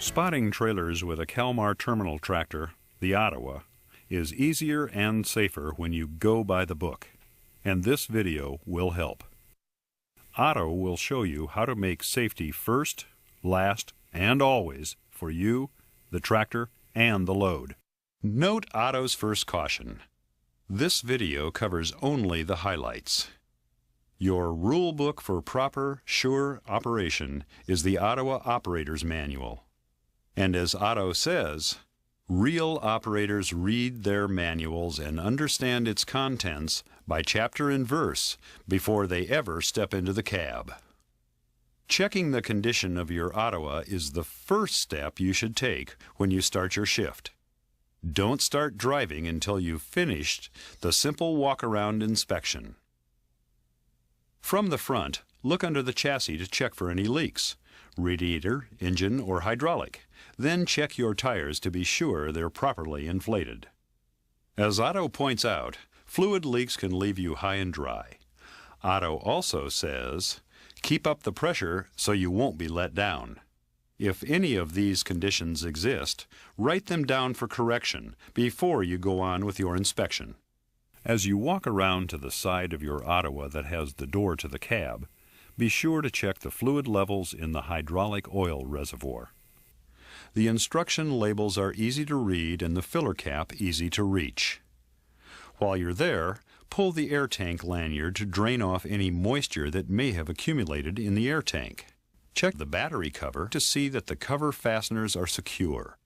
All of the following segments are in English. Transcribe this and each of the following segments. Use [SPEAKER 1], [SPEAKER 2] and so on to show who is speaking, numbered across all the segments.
[SPEAKER 1] Spotting trailers with a Kalmar terminal tractor, the Ottawa, is easier and safer when you go by the book, and this video will help. Otto will show you how to make safety first, last, and always for you, the tractor, and the load. Note Otto's first caution. This video covers only the highlights. Your rule book for proper, sure operation is the Ottawa Operator's Manual. And as Otto says, real operators read their manuals and understand its contents by chapter and verse before they ever step into the cab. Checking the condition of your Ottawa is the first step you should take when you start your shift. Don't start driving until you've finished the simple walk-around inspection. From the front, look under the chassis to check for any leaks, radiator, engine, or hydraulic. Then check your tires to be sure they're properly inflated. As Otto points out, fluid leaks can leave you high and dry. Otto also says, keep up the pressure so you won't be let down. If any of these conditions exist, write them down for correction before you go on with your inspection. As you walk around to the side of your Ottawa that has the door to the cab, be sure to check the fluid levels in the hydraulic oil reservoir. The instruction labels are easy to read and the filler cap easy to reach. While you're there, pull the air tank lanyard to drain off any moisture that may have accumulated in the air tank. Check the battery cover to see that the cover fasteners are secure.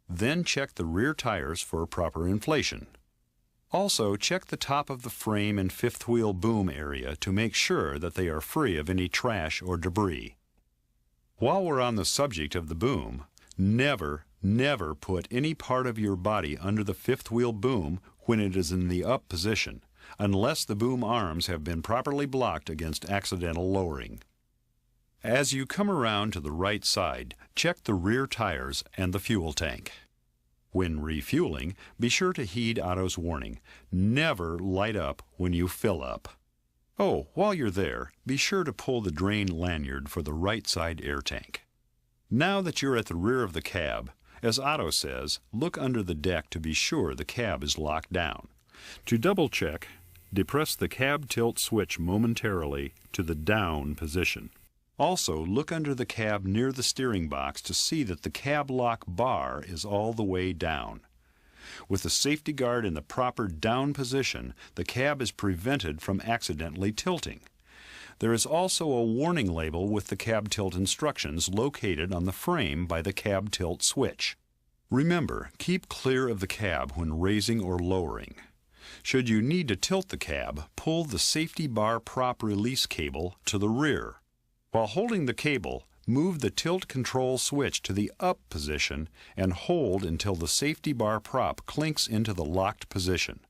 [SPEAKER 1] Then check the rear tires for proper inflation. Also, check the top of the frame and fifth wheel boom area to make sure that they are free of any trash or debris. While we're on the subject of the boom, never put any part of your body under the fifth wheel boom when it is in the up position, unless the boom arms have been properly blocked against accidental lowering. As you come around to the right side, check the rear tires and the fuel tank. When refueling, be sure to heed Otto's warning. Never light up when you fill up. Oh, while you're there, be sure to pull the drain lanyard for the right side air tank. Now that you're at the rear of the cab, as Otto says, look under the deck to be sure the cab is locked down. To double check, depress the cab tilt switch momentarily to the down position. Also, look under the cab near the steering box to see that the cab lock bar is all the way down. With the safety guard in the proper down position, the cab is prevented from accidentally tilting. There is also a warning label with the cab tilt instructions located on the frame by the cab tilt switch. Remember, keep clear of the cab when raising or lowering. Should you need to tilt the cab, pull the safety bar prop release cable to the rear. While holding the cable, move the tilt control switch to the up position and hold until the safety bar prop clinks into the locked position.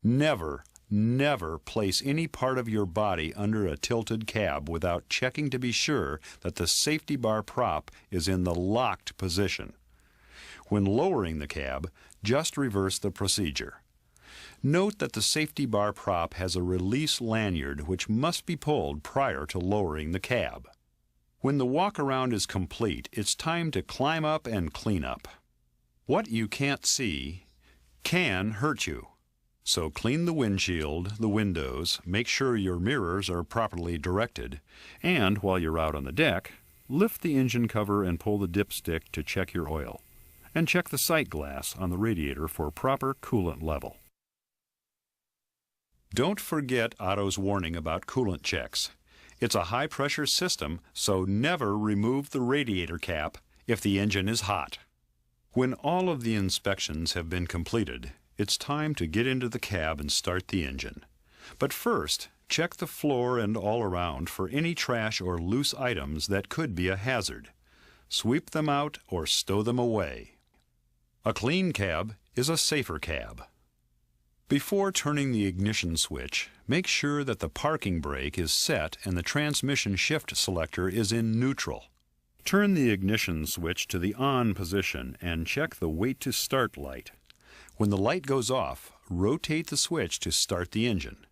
[SPEAKER 1] Never place any part of your body under a tilted cab without checking to be sure that the safety bar prop is in the locked position. When lowering the cab, just reverse the procedure. Note that the safety bar prop has a release lanyard which must be pulled prior to lowering the cab. When the walk-around is complete, it's time to climb up and clean up. What you can't see can hurt you. So clean the windshield, the windows, make sure your mirrors are properly directed, and while you're out on the deck, lift the engine cover and pull the dipstick to check your oil. And check the sight glass on the radiator for proper coolant level. Don't forget Otto's warning about coolant checks. It's a high-pressure system, so never remove the radiator cap if the engine is hot. When all of the inspections have been completed, it's time to get into the cab and start the engine. But first, check the floor and all around for any trash or loose items that could be a hazard. Sweep them out or stow them away. A clean cab is a safer cab. Before turning the ignition switch, make sure that the parking brake is set and the transmission shift selector is in neutral. Turn the ignition switch to the on position and check the wait to start light. When the light goes off, rotate the switch to start the engine.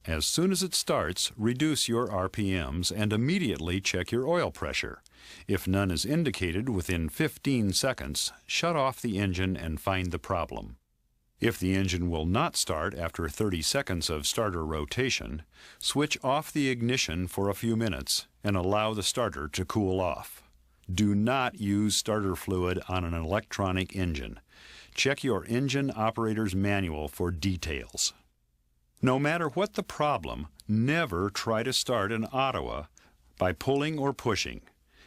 [SPEAKER 1] As soon as it starts, reduce your RPMs and immediately check your oil pressure. If none is indicated within 15 seconds, shut off the engine and find the problem. If the engine will not start after 30 seconds of starter rotation, switch off the ignition for a few minutes and allow the starter to cool off. Do not use starter fluid on an electronic engine. Check your engine operator's manual for details. No matter what the problem, never try to start an Ottawa by pulling or pushing.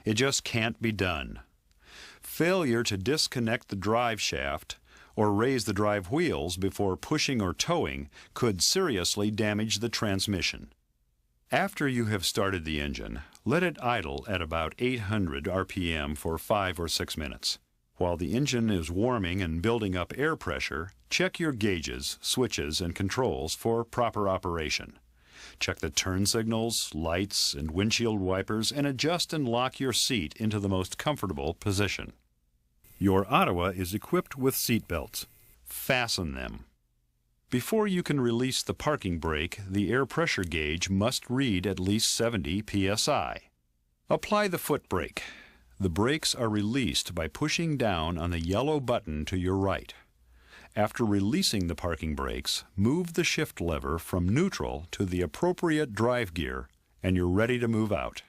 [SPEAKER 1] It just can't be done. Failure to disconnect the drive shaft or raise the drive wheels before pushing or towing could seriously damage the transmission. After you have started the engine, let it idle at about 800 RPM for 5 or 6 minutes. While the engine is warming and building up air pressure, check your gauges, switches, and controls for proper operation. Check the turn signals, lights, and windshield wipers, and adjust and lock your seat into the most comfortable position. Your Ottawa is equipped with seat belts. Fasten them. Before you can release the parking brake, the air pressure gauge must read at least 70 psi. Apply the foot brake. The brakes are released by pushing down on the yellow button to your right. After releasing the parking brakes, move the shift lever from neutral to the appropriate drive gear, and you're ready to move out.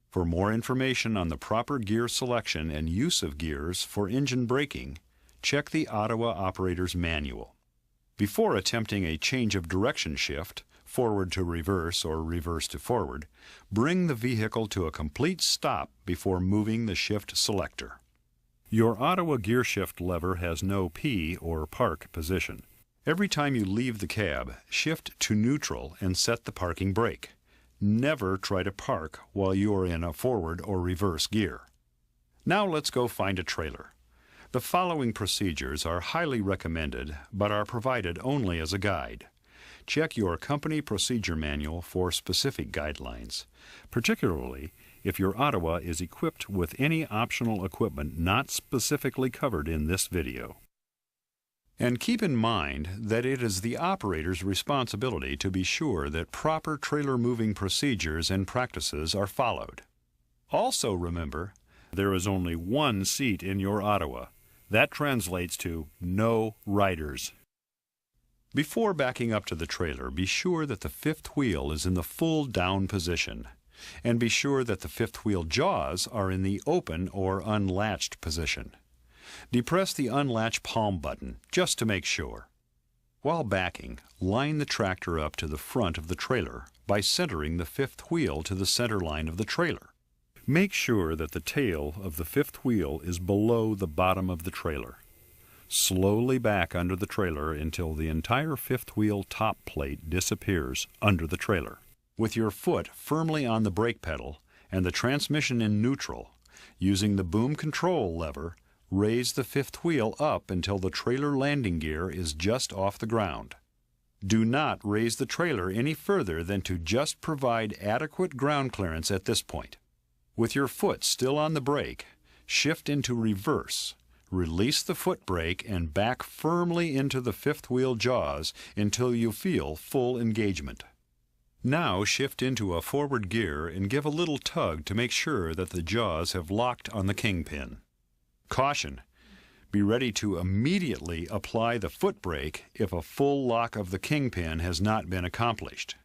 [SPEAKER 1] For more information on the proper gear selection and use of gears for engine braking, check the Ottawa Operator's Manual. Before attempting a change of direction shift, forward to reverse or reverse to forward, bring the vehicle to a complete stop before moving the shift selector. Your Ottawa gear shift lever has no P or park position. Every time you leave the cab, shift to neutral and set the parking brake. Never try to park while you are in a forward or reverse gear. Now let's go find a trailer. The following procedures are highly recommended but are provided only as a guide. Check your company procedure manual for specific guidelines, particularly if your Ottawa is equipped with any optional equipment not specifically covered in this video. And keep in mind that it is the operator's responsibility to be sure that proper trailer moving procedures and practices are followed. Also remember, there is only one seat in your Ottawa. That translates to no riders. Before backing up to the trailer, be sure that the fifth wheel is in the full down position, and be sure that the fifth wheel jaws are in the open or unlatched position. Depress the unlatch palm button just to make sure. While backing, line the tractor up to the front of the trailer by centering the fifth wheel to the center line of the trailer. Make sure that the tail of the fifth wheel is below the bottom of the trailer. Slowly back under the trailer until the entire fifth wheel top plate disappears under the trailer. With your foot firmly on the brake pedal and the transmission in neutral, using the boom control lever, raise the fifth wheel up until the trailer landing gear is just off the ground. Do not raise the trailer any further than to just provide adequate ground clearance at this point. With your foot still on the brake, shift into reverse. Release the foot brake and back firmly into the fifth wheel jaws until you feel full engagement. Now shift into a forward gear and give a little tug to make sure that the jaws have locked on the kingpin. Caution! Be ready to immediately apply the foot brake if a full lock of the kingpin has not been accomplished.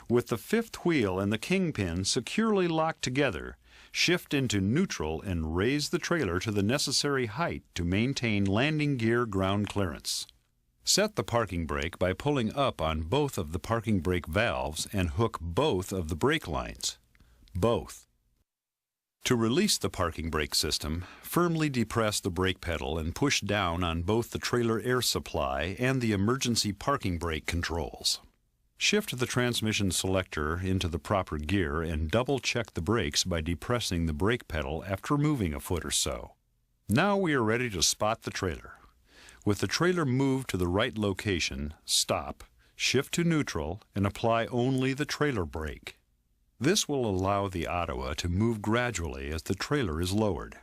[SPEAKER 1] With the fifth wheel and the kingpin securely locked together, shift into neutral and raise the trailer to the necessary height to maintain landing gear ground clearance. Set the parking brake by pulling up on both of the parking brake valves and hook both of the brake lines. Both. To release the parking brake system, firmly depress the brake pedal and push down on both the trailer air supply and the emergency parking brake controls. Shift the transmission selector into the proper gear and double-check the brakes by depressing the brake pedal after moving a foot or so. Now we are ready to spot the trailer. With the trailer moved to the right location, stop, shift to neutral, and apply only the trailer brake. This will allow the Ottawa to move gradually as the trailer is lowered.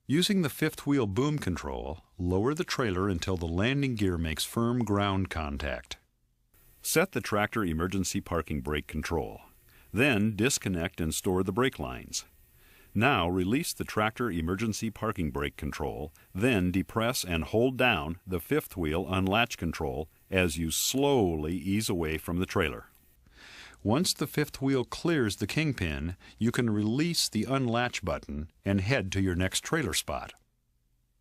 [SPEAKER 1] Using the fifth wheel boom control, lower the trailer until the landing gear makes firm ground contact. Set the tractor emergency parking brake control. Then disconnect and store the brake lines. Now release the tractor emergency parking brake control, then depress and hold down the fifth wheel unlatch control as you slowly ease away from the trailer. Once the fifth wheel clears the kingpin, you can release the unlatch button and head to your next trailer spot.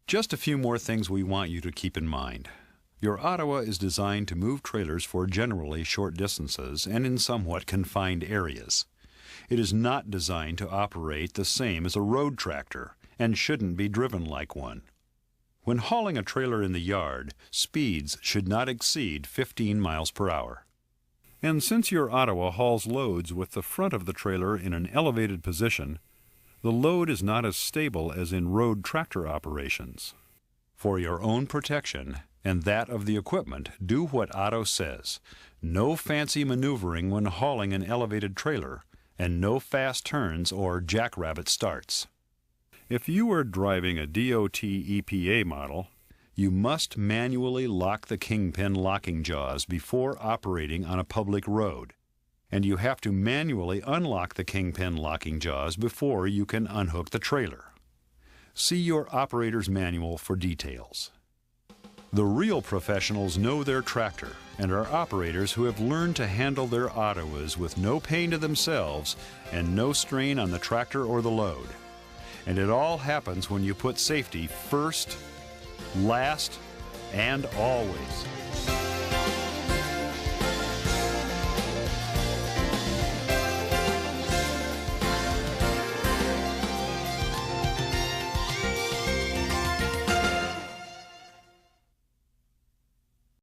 [SPEAKER 1] Just a few more things we want you to keep in mind. Your Ottawa is designed to move trailers for generally short distances and in somewhat confined areas. It is not designed to operate the same as a road tractor and shouldn't be driven like one. When hauling a trailer in the yard, speeds should not exceed 15 miles per hour. And since your Ottawa hauls loads with the front of the trailer in an elevated position, the load is not as stable as in road tractor operations. For your own protection and that of the equipment, do what Otto says. No fancy maneuvering when hauling an elevated trailer, and no fast turns or jackrabbit starts. If you are driving a DOT EPA model, you must manually lock the kingpin locking jaws before operating on a public road, and you have to manually unlock the kingpin locking jaws before you can unhook the trailer. See your operator's manual for details. The real professionals know their tractor and are operators who have learned to handle their Ottawas with no pain to themselves and no strain on the tractor or the load. And it all happens when you put safety first, last, and always.